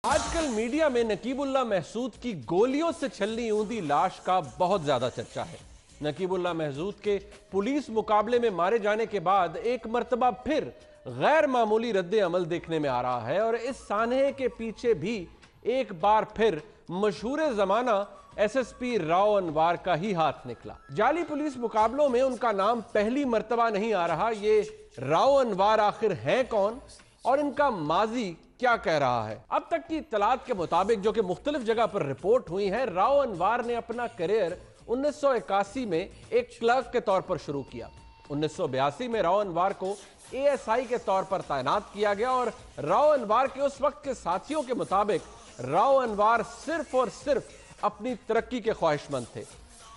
आजकल मीडिया में नकीबुल्लाह महसूद की गोलियों से छलनी ऊंधी लाश का बहुत ज्यादा चर्चा है। नकीबुल्लाह महसूद के पुलिस मुकाबले में मारे जाने के बाद एक मर्तबा फिर गैर मामूली रद्द अमल देखने में आ रहा है और इस सानहे के पीछे भी एक बार फिर मशहूर जमाना एसएसपी राव अनवार का ही हाथ निकला। जाली पुलिस मुकाबलों में उनका नाम पहली मर्तबा नहीं आ रहा। ये राव अनवार आखिर हैं कौन और इनका माजी क्या कह रहा है? अब तक की इत्तलात के मुताबिक, जो कि मुख्तलिफ जगह पर रिपोर्ट हुई है, राव अनवार ने अपना करियर 1981 में एक क्लर्क के तौर पर शुरू किया। 1982 में राव अनवार को एएसआई के तौर पर तैनात किया गया और राव अनवार के उस वक्त के साथियों के मुताबिक राव अनवार सिर्फ और सिर्फ अपनी तरक्की के ख्वाहिशमंद थे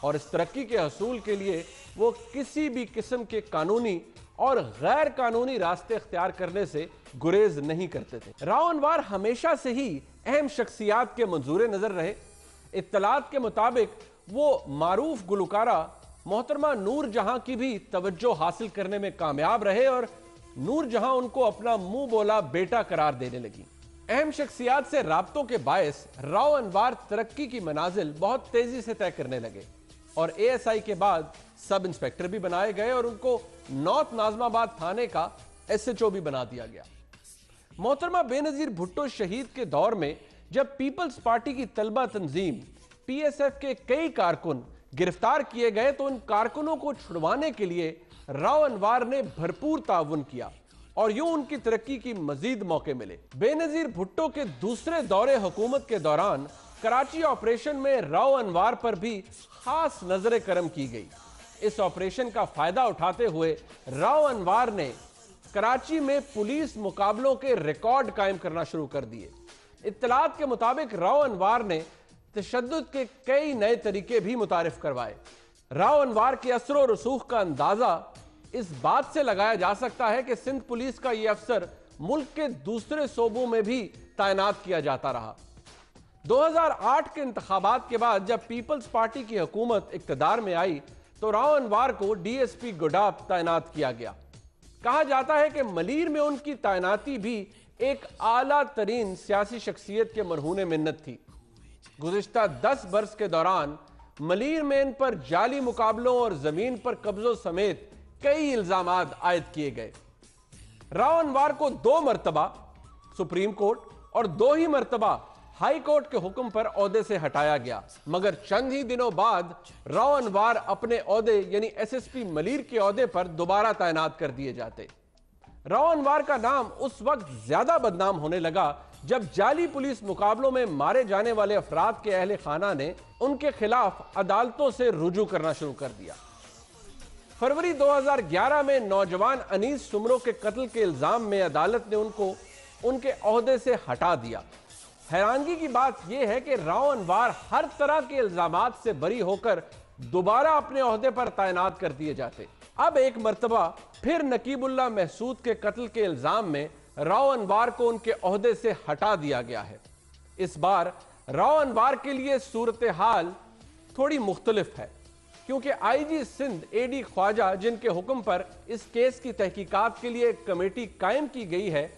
और इस तरक्की के हसूल के लिए वो किसी भी किस्म के कानूनी और गैर कानूनी रास्ते इख्तियार करने से गुरेज नहीं करते थे। राव अनवार हमेशा से ही अहम शख्सियात के मंजूर नजर रहे। इत्तलात के मुताबिक वो मारूफ गुलकारा मोहतरमा नूर जहां की भी तवज्जो हासिल करने में कामयाब रहे और नूर जहां उनको अपना मुंह बोला बेटा करार देने लगी। अहम शख्सियात से राब्तों के बायस राव अनवार तरक्की की मनाजिल बहुत तेजी से तय करने लगे और एएसआई के बाद सब इंस्पेक्टर भी बनाए गए और उनको नॉर्थ नाजमाबाद थाने का एसएचओ भी बना दिया गया। मोहतरमा बेनजीर भुट्टो शहीद के दौर में जब पीपल्स पार्टी की तलबा तंजीम पीएसएफ के कई कारकुन गिरफ्तार किए गए तो उन कारकुनों को छुड़वाने के लिए राव अनवार ने भरपूर ताउन किया और यूं उनकी तरक्की की मजीद मौके मिले। बेनजीर भुट्टो के दूसरे दौरे हुकूमत के दौरान कराची ऑपरेशन में राव अनवार पर भी खास नजर करम की गई। इस ऑपरेशन का फायदा उठाते हुए राव अनवार ने कराची में पुलिस मुकाबलों के रिकॉर्ड कायम करना शुरू कर दिए। इत्तलात के मुताबिक राव अनवार ने तशद्दुद के कई नए तरीके भी मुतारिफ करवाए। राव अनवार के असर और रसूख का अंदाजा इस बात से लगाया जा सकता है कि सिंध पुलिस का यह अफसर मुल्क के दूसरे सूबों में भी तैनात किया जाता रहा। 2008 के इंतखाबात के बाद जब पीपल्स पार्टी की हुकूमत इक्तदार में आई तो राव अनवार को डीएसपी गुडाब तैनात किया गया। कहा जाता है कि मलीर में उनकी तैनाती भी एक आला तरीन सियासी शख्सियत के मरहूने मिन्नत थी। गुज़िश्ता 10 बरस के दौरान मलीर में इन पर जाली मुकाबलों और जमीन पर कब्जों समेत कई इल्जामात आयद किए गए। राव अनवार को 2 मरतबा सुप्रीम कोर्ट और 2 ही मरतबा हाई कोर्ट के हुक्म पर ओहदे से हटाया गया, मगर चंद ही दिनों बाद राव अनवार अपने ओहदे यानी एसएसपी मलीर के ओहदे पर दोबारा तैनात कर दिए जाते। राव अनवार का नाम उस वक्त ज्यादा बदनाम होने लगा जब जाली पुलिस मुकाबलों में मारे जाने वाले अफराद के अहले खाना ने उनके खिलाफ अदालतों से रुजू करना शुरू कर दिया। फरवरी 2011 में नौजवान अनीस सुमरो के कत्ल के इल्जाम में अदालत ने उनको उनके ओहदे से हटा दिया। हैरानगी की बात यह है कि राव अनवार हर तरह के इल्जामात से बरी होकर दोबारा अपने ओहदे पर तैनात कर दिए जाते। अब एक मर्तबा फिर नकीबुल्लाह महसूद के कत्ल के इल्जाम में राव अनवार को उनके ओहदे से हटा दिया गया है। इस बार राव अनवार के लिए सूरत हाल थोड़ी मुख्तलिफ है क्योंकि आईजी सिंध एडी ख्वाजा, जिनके हुक्म पर इस केस की तहकीकात के लिए एक कमेटी कायम की गई है,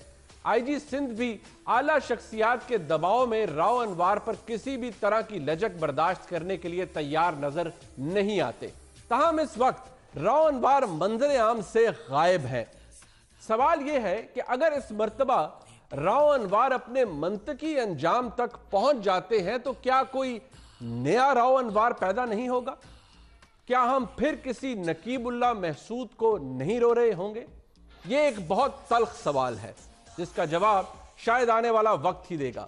आईजी सिंध भी आला शख्सियात के दबाव में राव अनवार पर किसी भी तरह की लचक बर्दाश्त करने के लिए तैयार नजर नहीं आते। ताहम इस वक्त राव अनवार मंजर आम से गायब है। सवाल यह है कि अगर इस मर्तबा राव अनवार अपने मंतकी अंजाम तक पहुंच जाते हैं तो क्या कोई नया राव अनवार पैदा नहीं होगा? क्या हम फिर किसी नकीबुल्लाह महसूद को नहीं रो रहे होंगे? यह एक बहुत तल्ख सवाल है जिसका जवाब शायद आने वाला वक्त ही देगा।